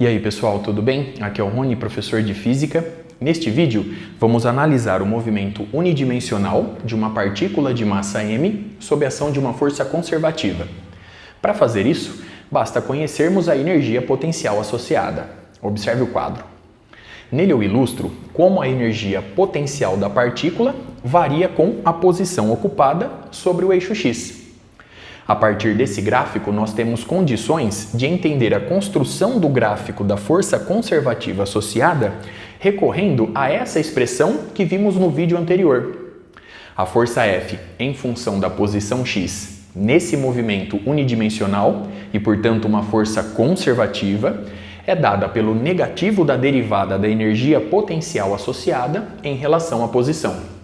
E aí pessoal, tudo bem? Aqui é o Rony, professor de Física. Neste vídeo, vamos analisar o movimento unidimensional de uma partícula de massa m sob a ação de uma força conservativa. Para fazer isso, basta conhecermos a energia potencial associada. Observe o quadro. Nele eu ilustro como a energia potencial da partícula varia com a posição ocupada sobre o eixo x. A partir desse gráfico, nós temos condições de entender a construção do gráfico da força conservativa associada recorrendo a essa expressão que vimos no vídeo anterior. A força F em função da posição x nesse movimento unidimensional e, portanto, uma força conservativa é dada pelo negativo da derivada da energia potencial associada em relação à posição.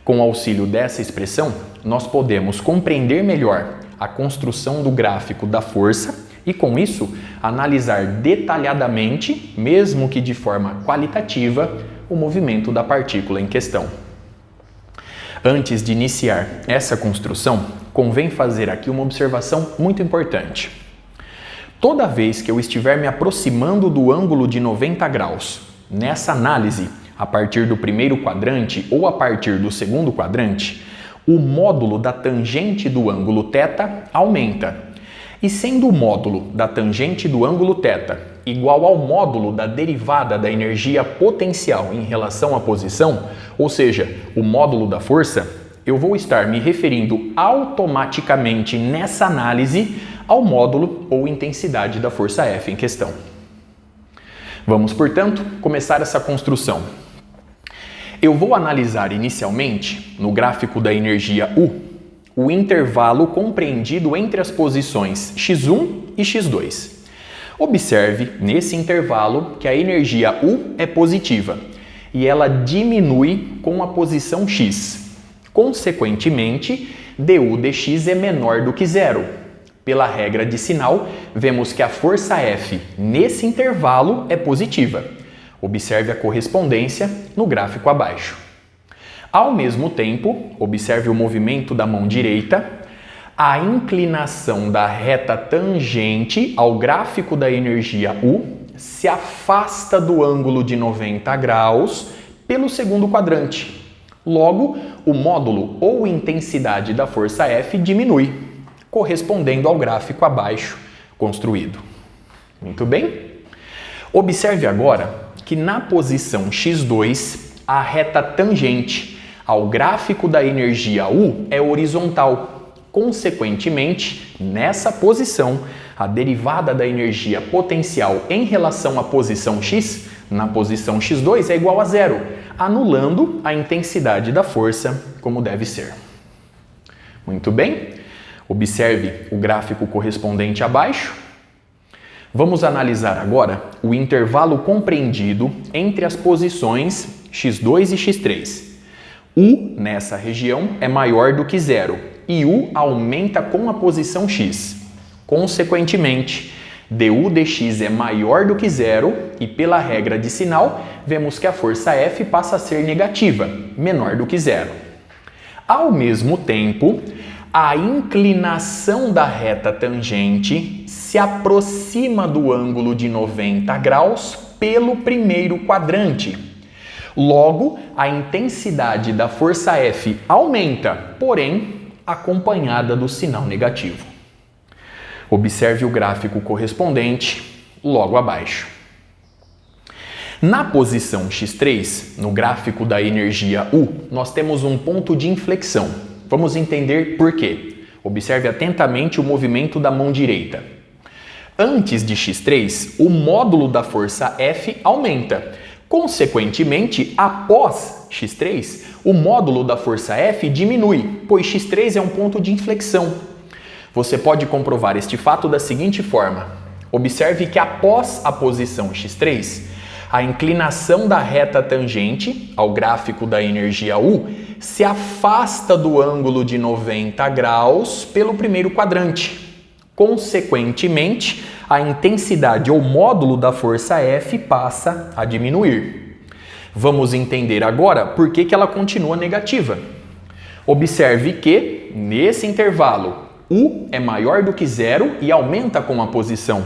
Com o auxílio dessa expressão, nós podemos compreender melhor a construção do gráfico da força e, com isso, analisar detalhadamente, mesmo que de forma qualitativa, o movimento da partícula em questão. Antes de iniciar essa construção, convém fazer aqui uma observação muito importante. Toda vez que eu estiver me aproximando do ângulo de 90 graus, nessa análise, a partir do primeiro quadrante ou a partir do segundo quadrante, o módulo da tangente do ângulo θ aumenta. E sendo o módulo da tangente do ângulo θ igual ao módulo da derivada da energia potencial em relação à posição, ou seja, o módulo da força, eu vou estar me referindo automaticamente nessa análise ao módulo ou intensidade da força F em questão. Vamos, portanto, começar essa construção. Eu vou analisar inicialmente, no gráfico da energia U, o intervalo compreendido entre as posições x1 e x2. Observe, nesse intervalo, que a energia U é positiva e ela diminui com a posição x. Consequentemente, du dx é menor do que zero. Pela regra de sinal, vemos que a força F nesse intervalo é positiva. Observe a correspondência no gráfico abaixo. Ao mesmo tempo, observe o movimento da mão direita. A inclinação da reta tangente ao gráfico da energia U se afasta do ângulo de 90 graus pelo segundo quadrante. Logo, o módulo ou intensidade da força F diminui, correspondendo ao gráfico abaixo construído. Muito bem? Observe agora que na posição x2, a reta tangente ao gráfico da energia U é horizontal. Consequentemente, nessa posição, a derivada da energia potencial em relação à posição x, na posição x2, é igual a zero, anulando a intensidade da força como deve ser. Muito bem? Observe o gráfico correspondente abaixo. Vamos analisar agora o intervalo compreendido entre as posições x2 e x3. U nessa região é maior do que zero e U aumenta com a posição x. Consequentemente, du dx é maior do que zero e, pela regra de sinal, vemos que a força F passa a ser negativa, menor do que zero. Ao mesmo tempo, a inclinação da reta tangente se aproxima do ângulo de 90 graus pelo primeiro quadrante. Logo, a intensidade da força F aumenta, porém, acompanhada do sinal negativo. Observe o gráfico correspondente logo abaixo. Na posição x3, no gráfico da energia U, nós temos um ponto de inflexão. Vamos entender por quê. Observe atentamente o movimento da mão direita. Antes de x3, o módulo da força F aumenta. Consequentemente, após x3, o módulo da força F diminui, pois x3 é um ponto de inflexão. Você pode comprovar este fato da seguinte forma. Observe que após a posição x3, a inclinação da reta tangente ao gráfico da energia U se afasta do ângulo de 90 graus pelo primeiro quadrante. Consequentemente, a intensidade ou módulo da força F passa a diminuir. Vamos entender agora por que ela continua negativa. Observe que, nesse intervalo, U é maior do que zero e aumenta com a posição.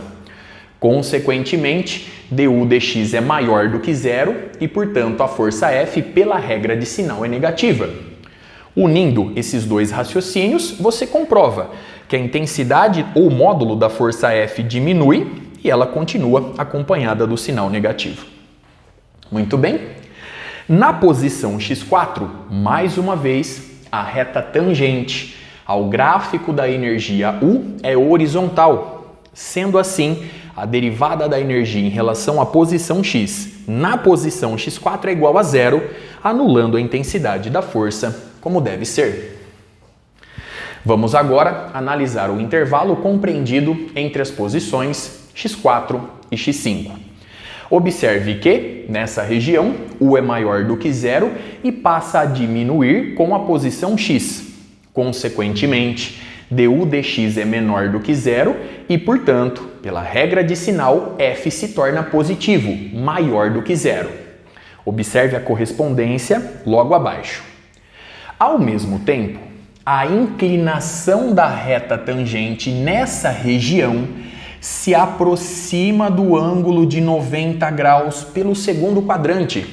Consequentemente, du dx é maior do que zero e, portanto, a força F, pela regra de sinal, é negativa. Unindo esses dois raciocínios, você comprova que a intensidade ou módulo da força F diminui e ela continua acompanhada do sinal negativo. Muito bem. Na posição x4, mais uma vez, a reta tangente ao gráfico da energia U é horizontal. Sendo assim, a derivada da energia em relação à posição x na posição x4 é igual a zero, anulando a intensidade da força, como deve ser. Vamos agora analisar o intervalo compreendido entre as posições x4 e x5. Observe que, nessa região, U é maior do que zero e passa a diminuir com a posição x. Consequentemente, du dx é menor do que zero e, portanto, pela regra de sinal, F se torna positivo, maior do que zero. Observe a correspondência logo abaixo. Ao mesmo tempo, a inclinação da reta tangente nessa região se aproxima do ângulo de 90 graus pelo segundo quadrante.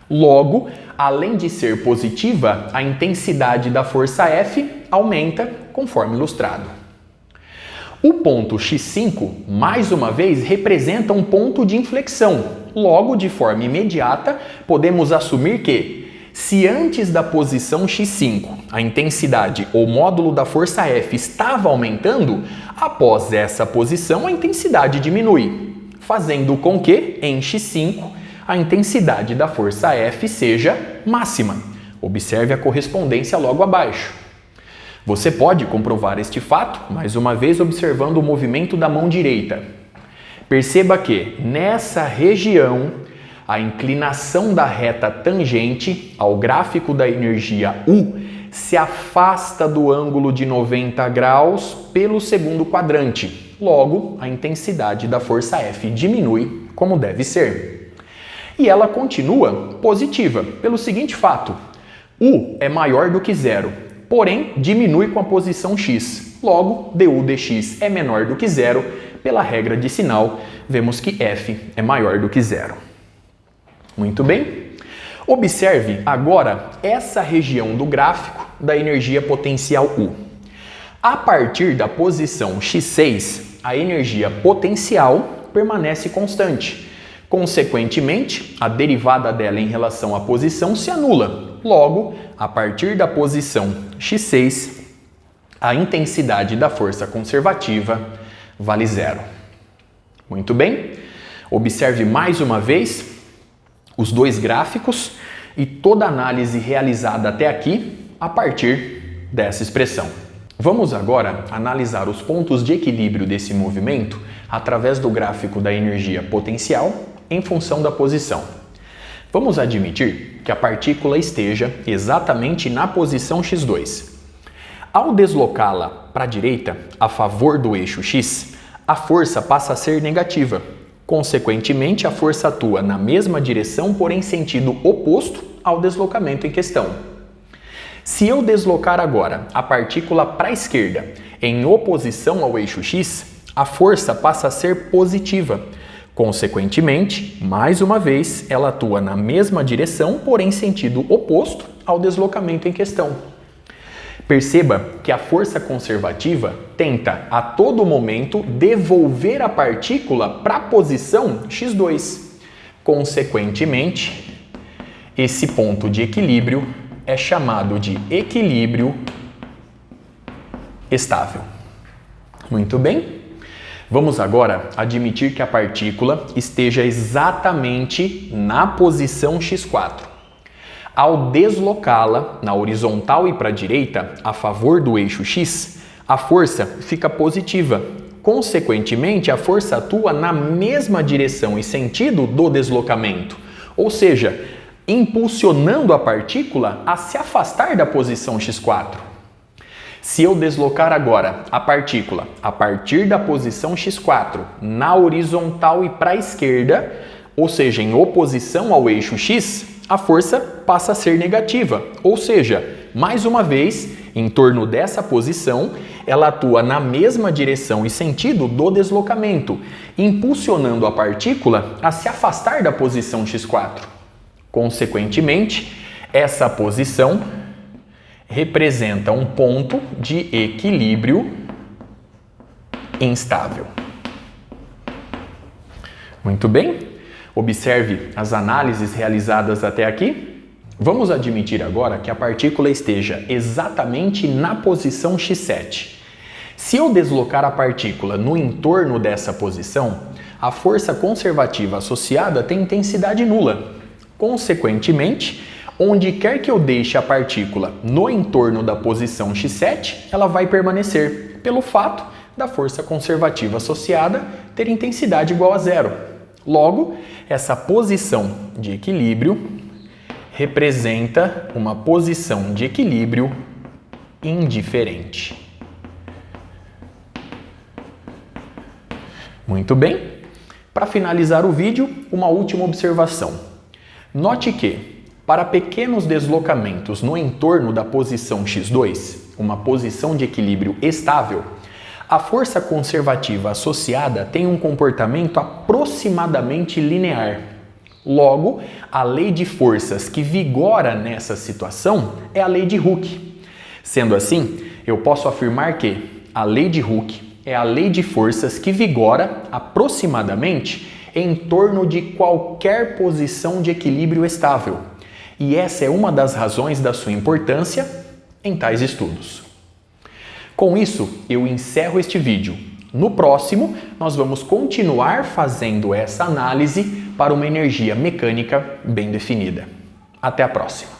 Logo, além de ser positiva, a intensidade da força F aumenta, conforme ilustrado. O ponto x5, mais uma vez, representa um ponto de inflexão. Logo, de forma imediata, podemos assumir que, se antes da posição x5 a intensidade ou módulo da força F estava aumentando, após essa posição a intensidade diminui, fazendo com que, em x5, a intensidade da força F seja máxima. Observe a correspondência logo abaixo. Você pode comprovar este fato, mais uma vez observando o movimento da mão direita. Perceba que, nessa região, a inclinação da reta tangente ao gráfico da energia U se afasta do ângulo de 90 graus pelo segundo quadrante. Logo, a intensidade da força F diminui, como deve ser. E ela continua positiva, pelo seguinte fato: U é maior do que zero, porém diminui com a posição x. Logo, du dx é menor do que zero. Pela regra de sinal, vemos que F é maior do que zero. Muito bem. Observe agora essa região do gráfico da energia potencial U. A partir da posição x6, a energia potencial permanece constante. Consequentemente, a derivada dela em relação à posição se anula. Logo, a partir da posição x6, a intensidade da força conservativa vale zero. Muito bem. Observe mais uma vez os dois gráficos e toda a análise realizada até aqui a partir dessa expressão. Vamos agora analisar os pontos de equilíbrio desse movimento através do gráfico da energia potencial em função da posição. Vamos admitir que a partícula esteja exatamente na posição x2. Ao deslocá-la para a direita, a favor do eixo x, a força passa a ser negativa. Consequentemente, a força atua na mesma direção, porém sentido oposto ao deslocamento em questão. Se eu deslocar agora a partícula para a esquerda, em oposição ao eixo x, a força passa a ser positiva. Consequentemente, mais uma vez, ela atua na mesma direção, porém sentido oposto ao deslocamento em questão. Perceba que a força conservativa tenta a todo momento devolver a partícula para a posição x2. Consequentemente, esse ponto de equilíbrio é chamado de equilíbrio estável. Muito bem. Vamos agora admitir que a partícula esteja exatamente na posição x4. Ao deslocá-la na horizontal e para a direita, a favor do eixo x, a força fica positiva. Consequentemente, a força atua na mesma direção e sentido do deslocamento, ou seja, impulsionando a partícula a se afastar da posição x4. Se eu deslocar agora a partícula a partir da posição x4 na horizontal e para a esquerda, ou seja, em oposição ao eixo x, a força passa a ser negativa, ou seja, mais uma vez, Em torno dessa posição, ela atua na mesma direção e sentido do deslocamento, impulsionando a partícula a se afastar da posição x4. Consequentemente, essa posição representa um ponto de equilíbrio instável. Muito bem, observe as análises realizadas até aqui. Vamos admitir agora que a partícula esteja exatamente na posição x7. Se eu deslocar a partícula no entorno dessa posição, a força conservativa associada tem intensidade nula. Consequentemente, onde quer que eu deixe a partícula no entorno da posição x7, ela vai permanecer, pelo fato da força conservativa associada ter intensidade igual a zero. Logo, essa posição de equilíbrio representa uma posição de equilíbrio indiferente. Muito bem. Para finalizar o vídeo, uma última observação. Note que, para pequenos deslocamentos no entorno da posição x2, uma posição de equilíbrio estável, a força conservativa associada tem um comportamento aproximadamente linear. Logo, a lei de forças que vigora nessa situação é a lei de Hooke. Sendo assim, eu posso afirmar que a lei de Hooke é a lei de forças que vigora aproximadamente em torno de qualquer posição de equilíbrio estável. E essa é uma das razões da sua importância em tais estudos. Com isso, eu encerro este vídeo. No próximo, nós vamos continuar fazendo essa análise para uma energia mecânica bem definida. Até a próxima!